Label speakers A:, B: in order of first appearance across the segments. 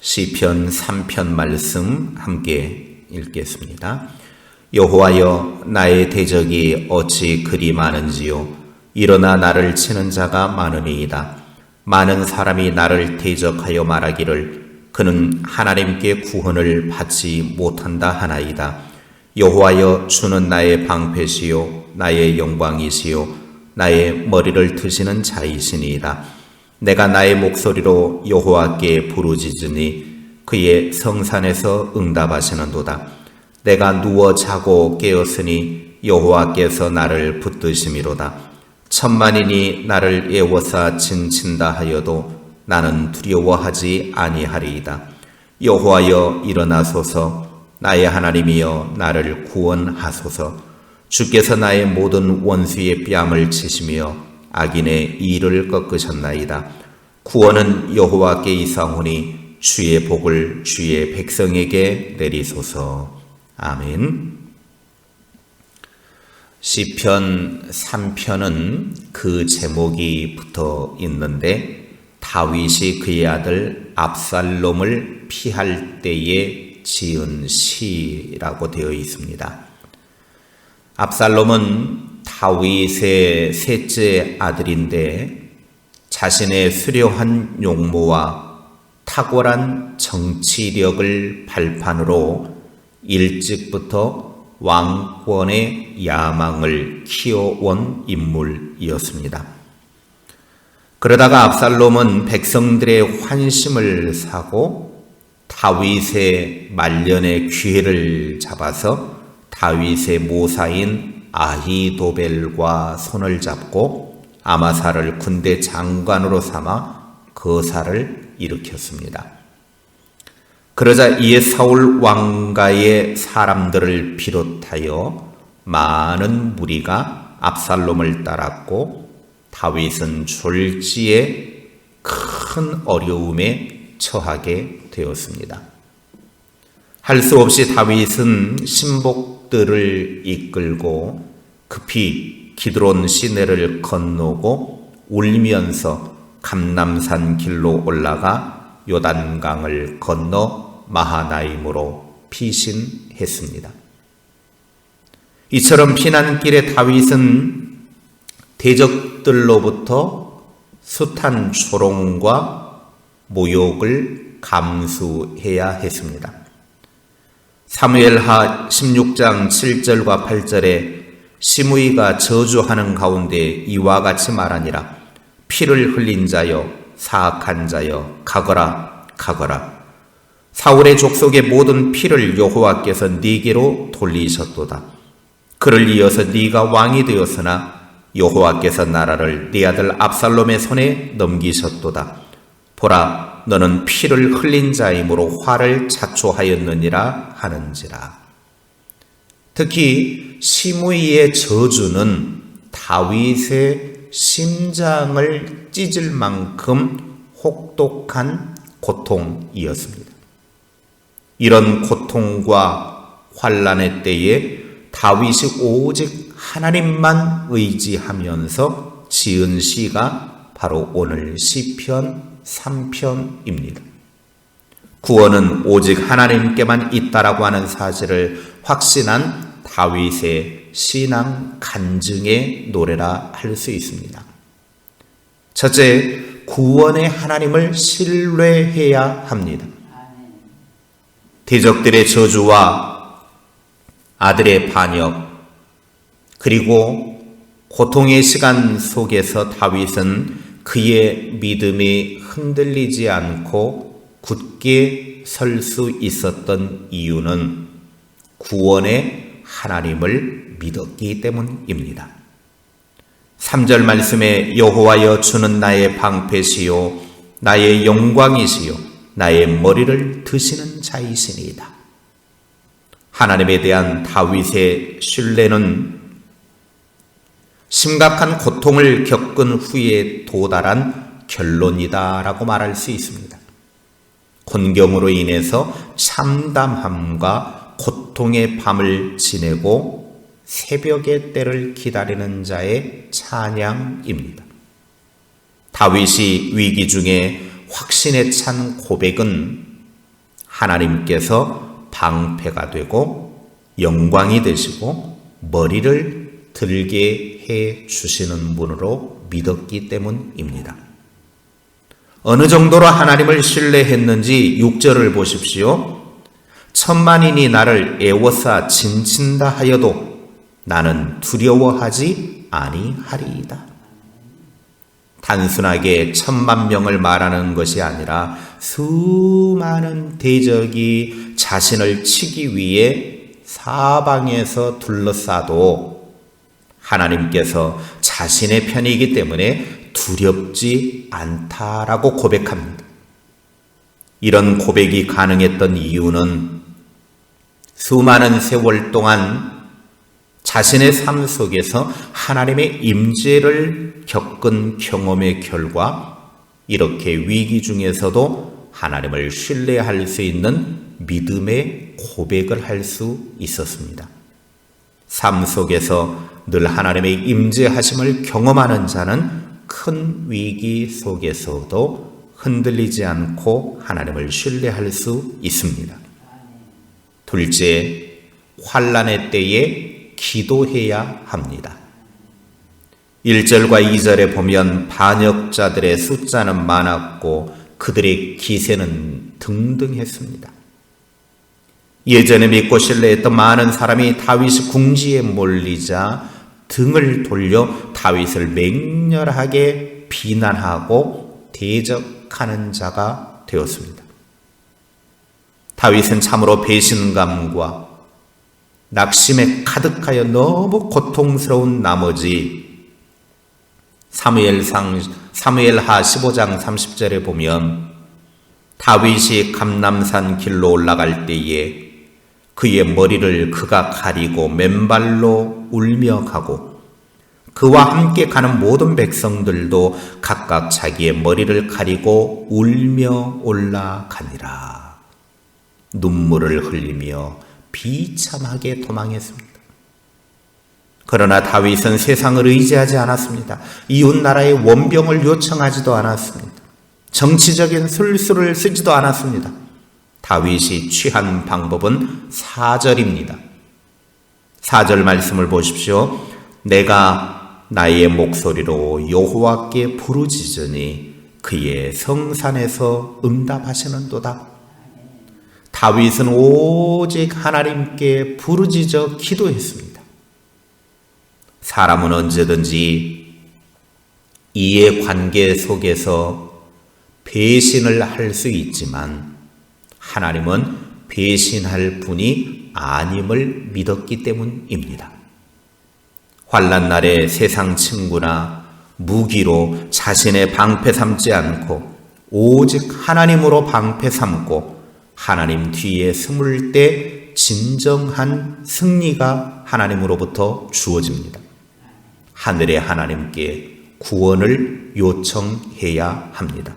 A: 시편 3편 말씀 함께 읽겠습니다. 여호와여, 나의 대적이 어찌 그리 많은지요. 일어나 나를 치는 자가 많으니이다. 많은 사람이 나를 대적하여 말하기를 그는 하나님께 구원을 받지 못한다 하나이다. 여호와여, 주는 나의 방패시요 나의 영광이시요 나의 머리를 드시는 자이시니이다. 내가 나의 목소리로 여호와께 부르짖으니 그의 성산에서 응답하시는도다. 내가 누워 자고 깨었으니 여호와께서 나를 붙드심이로다. 천만인이 나를 애워싸 진친다 하여도 나는 두려워하지 아니하리이다. 여호와여, 일어나소서. 나의 하나님이여, 나를 구원하소서. 주께서 나의 모든 원수의 뺨을 치시며 악인의 이를 꺾으셨나이다. 구원은 여호와께 이사오니 주의 복을 주의 백성에게 내리소서. 아멘. 시편 3편은 그 제목이 붙어 있는데 다윗이 그의 아들 압살롬을 피할 때에 지은 시라고 되어 있습니다. 압살롬은 다윗의 셋째 아들인데 자신의 수려한 용모와 탁월한 정치력을 발판으로 일찍부터 왕권의 야망을 키워온 인물이었습니다. 그러다가 압살롬은 백성들의 환심을 사고 다윗의 말년의 기회를 잡아서 다윗의 모사인 아히도벨과 손을 잡고 아마사를 군대 장관으로 삼아 거사를 일으켰습니다. 그러자 이에 사울 왕가의 사람들을 비롯하여 많은 무리가 압살롬을 따랐고 다윗은 졸지에 큰 어려움에 처하게 되었습니다. 할 수 없이 다윗은 신복들을 이끌고 급히 기드론 시내를 건너고 울면서 감람산 길로 올라가 요단강을 건너 마하나임으로 피신했습니다. 이처럼 피난길에 다윗은 대적들로부터 숱한 조롱과 모욕을 감수해야 했습니다. 사무엘하 16장 7절과 8절에 시므이가 저주하는 가운데 이와 같이 말하니라. 피를 흘린 자여, 사악한 자여, 가거라, 가거라. 사울의 족속의 모든 피를 여호와께서 네게로 돌리셨도다. 그를 이어서 네가 왕이 되었으나 여호와께서 나라를 네 아들 압살롬의 손에 넘기셨도다. 보라, 너는 피를 흘린 자이므로 화를 자초하였느니라 하는지라. 특히 시므이의 저주는 다윗의 심장을 찢을 만큼 혹독한 고통이었습니다. 이런 고통과 환난의 때에 다윗이 오직 하나님만 의지하면서 지은 시가 바로 오늘 시편 3편입니다. 구원은 오직 하나님께만 있다라고 하는 사실을 확신한 다윗의 신앙 간증의 노래라 할 수 있습니다. 첫째, 구원의 하나님을 신뢰해야 합니다. 대적들의 저주와 아들의 반역, 그리고 고통의 시간 속에서 다윗은 그의 믿음이 흔들리지 않고 굳게 설 수 있었던 이유는 구원의 하나님을 믿었기 때문입니다. 3절 말씀에 여호와여, 주는 나의 방패시요 나의 영광이시요 나의 머리를 드시는 자이시니이다. 하나님에 대한 다윗의 신뢰는 심각한 고통을 겪은 후에 도달한 결론이다라고 말할 수 있습니다. 곤경으로 인해서 참담함과 고통의 밤을 지내고 새벽의 때를 기다리는 자의 찬양입니다. 다윗이 위기 중에 확신에 찬 고백은 하나님께서 방패가 되고 영광이 되시고 머리를 들게 해 주시는 분으로 믿었기 때문입니다. 어느 정도로 하나님을 신뢰했는지 6절을 보십시오. 천만인이 나를 애워싸 진친다 하여도 나는 두려워하지 아니하리이다. 단순하게 10,000,000명을 말하는 것이 아니라 수많은 대적이 자신을 치기 위해 사방에서 둘러싸도 하나님께서 자신의 편이기 때문에 두렵지 않다라고 고백합니다. 이런 고백이 가능했던 이유는 수많은 세월 동안 자신의 삶 속에서 하나님의 임재를 겪은 경험의 결과 이렇게 위기 중에서도 하나님을 신뢰할 수 있는 믿음의 고백을 할 수 있었습니다. 삶 속에서 늘 하나님의 임재하심을 경험하는 자는 큰 위기 속에서도 흔들리지 않고 하나님을 신뢰할 수 있습니다. 둘째, 환난의 때에 기도해야 합니다. 1절과 2절에 보면 반역자들의 숫자는 많았고 그들의 기세는 등등했습니다. 예전에 믿고 신뢰했던 많은 사람이 다윗이 궁지에 몰리자 등을 돌려 다윗을 맹렬하게 비난하고 대적하는 자가 되었습니다. 다윗은 참으로 배신감과 낙심에 가득하여 너무 고통스러운 나머지 사무엘하 15장 30절에 보면 다윗이 감람산 길로 올라갈 때에 그의 머리를 그가 가리고 맨발로 울며 가고 그와 함께 가는 모든 백성들도 각각 자기의 머리를 가리고 울며 올라가니라. 눈물을 흘리며 비참하게 도망했습니다. 그러나 다윗은 세상을 의지하지 않았습니다. 이웃 나라의 원병을 요청하지도 않았습니다. 정치적인 술수를 쓰지도 않았습니다. 다윗이 취한 방법은 4절입니다. 4절 말씀을 보십시오. 내가 나의 목소리로 여호와께 부르짖으니 그의 성산에서 응답하시는도다. 다윗은 오직 하나님께 부르짖어 기도했습니다. 사람은 언제든지 이해관계 속에서 배신을 할 수 있지만 하나님은 배신할 분이 아님을 믿었기 때문입니다. 환난 날에 세상 친구나 무기로 자신의 방패 삼지 않고 오직 하나님으로 방패 삼고 하나님 뒤에 숨을 때 진정한 승리가 하나님으로부터 주어집니다. 하늘의 하나님께 구원을 요청해야 합니다.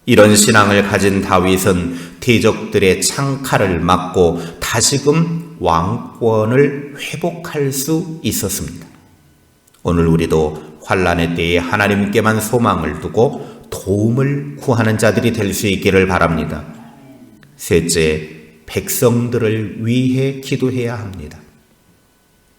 A: 이런 신앙을 가진 다윗은 대적들의 창칼을 맞고 다시금 왕권을 회복할 수 있었습니다. 오늘 우리도 환난의 때에 하나님께만 소망을 두고 도움을 구하는 자들이 될 수 있기를 바랍니다. 셋째, 백성들을 위해 기도해야 합니다.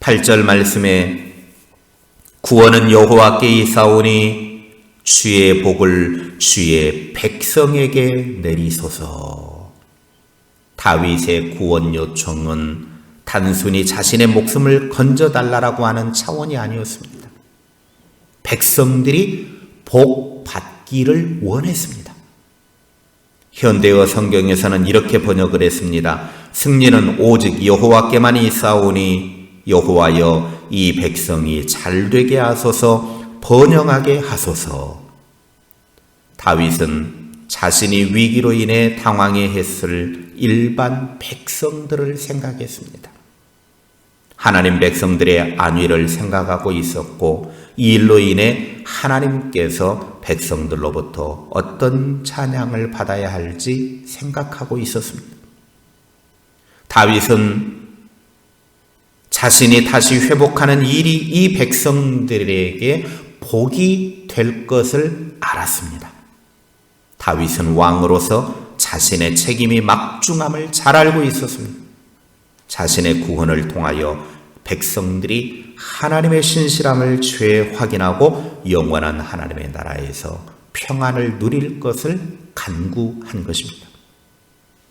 A: 8절 말씀에 구원은 여호와께 있사오니 주의 복을 주의 백성에게 내리소서. 다윗의 구원 요청은 단순히 자신의 목숨을 건져달라고 하는 차원이 아니었습니다. 백성들이 복 받기를 원했습니다. 현대어 성경에서는 이렇게 번역을 했습니다. 승리는 오직 여호와께만 있사오니 여호와여 이 백성이 잘되게 하소서 번영하게 하소서. 다윗은 자신이 위기로 인해 당황해했을 일반 백성들을 생각했습니다. 하나님 백성들의 안위를 생각하고 있었고 이 일로 인해 하나님께서 백성들로부터 어떤 찬양을 받아야 할지 생각하고 있었습니다. 다윗은 자신이 다시 회복하는 일이 이 백성들에게 복이 될 것을 알았습니다. 다윗은 왕으로서 자신의 책임이 막중함을 잘 알고 있었습니다. 자신의 구원을 통하여 백성들이 하나님의 신실함을 재확인하고 영원한 하나님의 나라에서 평안을 누릴 것을 간구한 것입니다.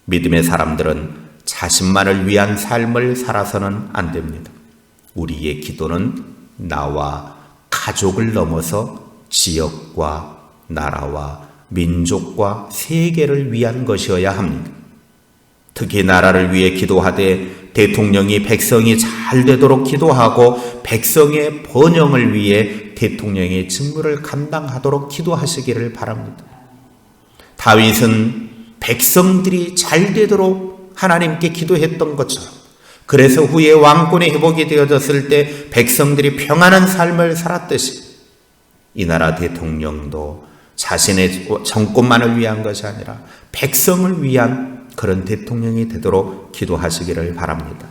A: 믿음의 사람들은 자신만을 위한 삶을 살아서는 안 됩니다. 우리의 기도는 나와 가족을 넘어서 지역과 나라와 민족과 세계를 위한 것이어야 합니다. 특히 나라를 위해 기도하되 대통령이 백성이 잘 되도록 기도하고 백성의 번영을 위해 대통령의 직무를 감당하도록 기도하시기를 바랍니다. 다윗은 백성들이 잘 되도록 하나님께 기도했던 것처럼, 그래서 후에 왕권의 회복이 되어졌을 때 백성들이 평안한 삶을 살았듯이 이 나라 대통령도 자신의 정권만을 위한 것이 아니라 백성을 위한 그런 대통령이 되도록 기도하시기를 바랍니다.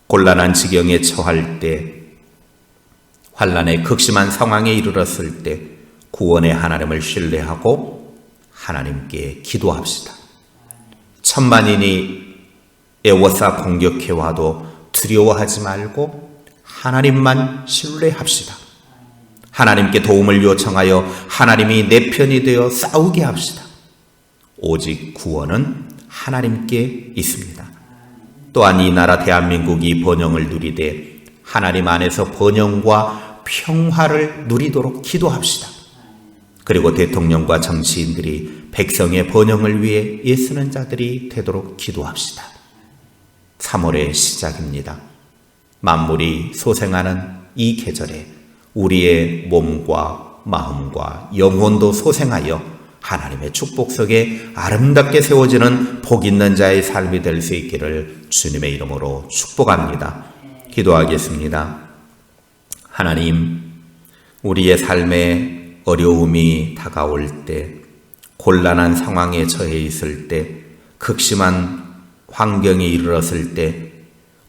A: 곤란한 지경에 처할 때, 환난의 극심한 상황에 이르렀을 때 구원의 하나님을 신뢰하고 하나님께 기도합시다. 천만인이 애워싸 공격해와도 두려워하지 말고 하나님만 신뢰합시다. 하나님께 도움을 요청하여 하나님이 내 편이 되어 싸우게 합시다. 오직 구원은 하나님께 있습니다. 또한 이 나라 대한민국이 번영을 누리되 하나님 안에서 번영과 평화를 누리도록 기도합시다. 그리고 대통령과 정치인들이 백성의 번영을 위해 애쓰는 자들이 되도록 기도합시다. 3월의 시작입니다. 만물이 소생하는 이 계절에 우리의 몸과 마음과 영혼도 소생하여 하나님의 축복 속에 아름답게 세워지는 복 있는 자의 삶이 될 수 있기를 주님의 이름으로 축복합니다. 기도하겠습니다. 하나님, 우리의 삶에 어려움이 다가올 때, 곤란한 상황에 처해 있을 때, 극심한 환경에 이르렀을 때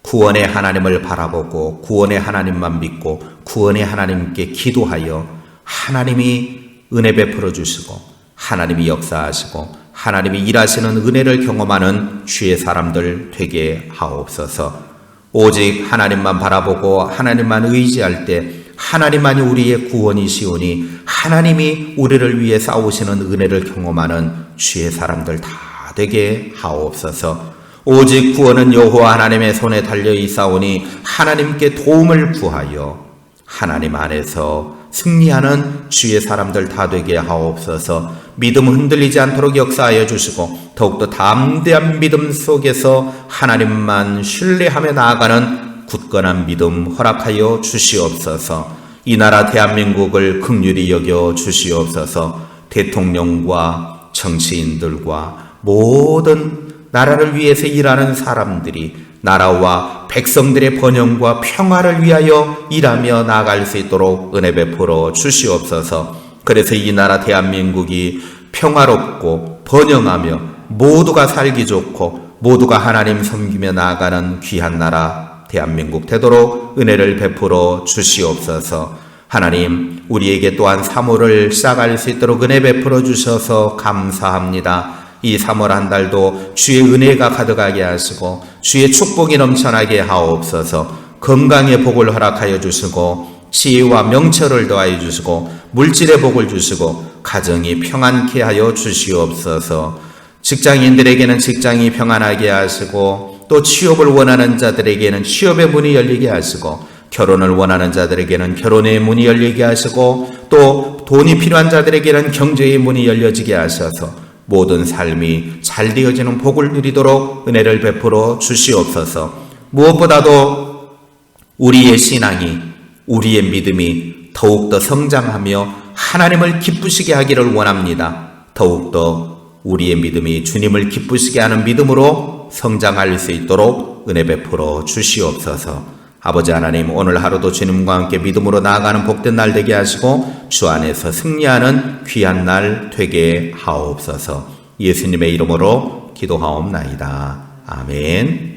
A: 구원의 하나님을 바라보고 구원의 하나님만 믿고 구원의 하나님께 기도하여 하나님이 은혜 베풀어 주시고 하나님이 역사하시고 하나님이 일하시는 은혜를 경험하는 주의 사람들 되게 하옵소서. 오직 하나님만 바라보고 하나님만 의지할 때 하나님만이 우리의 구원이시오니 하나님이 우리를 위해 싸우시는 은혜를 경험하는 주의 사람들 다 되게 하옵소서. 오직 구원은 여호와 하나님의 손에 달려 있사오니 하나님께 도움을 구하여 하나님 안에서 승리하는 주의 사람들 다 되게 하옵소서. 믿음 흔들리지 않도록 역사하여 주시고 더욱더 담대한 믿음 속에서 하나님만 신뢰하며 나아가는 굳건한 믿음 허락하여 주시옵소서. 이 나라 대한민국을 긍휼히 여겨 주시옵소서. 대통령과 정치인들과 모든 나라를 위해서 일하는 사람들이 나라와 백성들의 번영과 평화를 위하여 일하며 나아갈 수 있도록 은혜 베풀어 주시옵소서. 그래서 이 나라 대한민국이 평화롭고 번영하며 모두가 살기 좋고 모두가 하나님 섬기며 나아가는 귀한 나라 대한민국 되도록 은혜를 베풀어 주시옵소서. 하나님, 우리에게 또한 3월을 시작할 수 있도록 은혜 베풀어 주셔서 감사합니다. 이 3월 한 달도 주의 은혜가 가득하게 하시고 주의 축복이 넘쳐나게 하옵소서. 건강의 복을 허락하여 주시고 지혜와 명철을 더하여 주시고 물질의 복을 주시고 가정이 평안케 하여 주시옵소서. 직장인들에게는 직장이 평안하게 하시고 또 취업을 원하는 자들에게는 취업의 문이 열리게 하시고 결혼을 원하는 자들에게는 결혼의 문이 열리게 하시고 또 돈이 필요한 자들에게는 경제의 문이 열려지게 하셔서 모든 삶이 잘 되어지는 복을 누리도록 은혜를 베풀어 주시옵소서. 무엇보다도 우리의 신앙이, 우리의 믿음이 더욱더 성장하며 하나님을 기쁘시게 하기를 원합니다. 더욱더 우리의 믿음이 주님을 기쁘시게 하는 믿음으로 성장할 수 있도록 은혜 베풀어 주시옵소서. 아버지 하나님, 오늘 하루도 주님과 함께 믿음으로 나아가는 복된 날 되게 하시고 주 안에서 승리하는 귀한 날 되게 하옵소서. 예수님의 이름으로 기도하옵나이다. 아멘.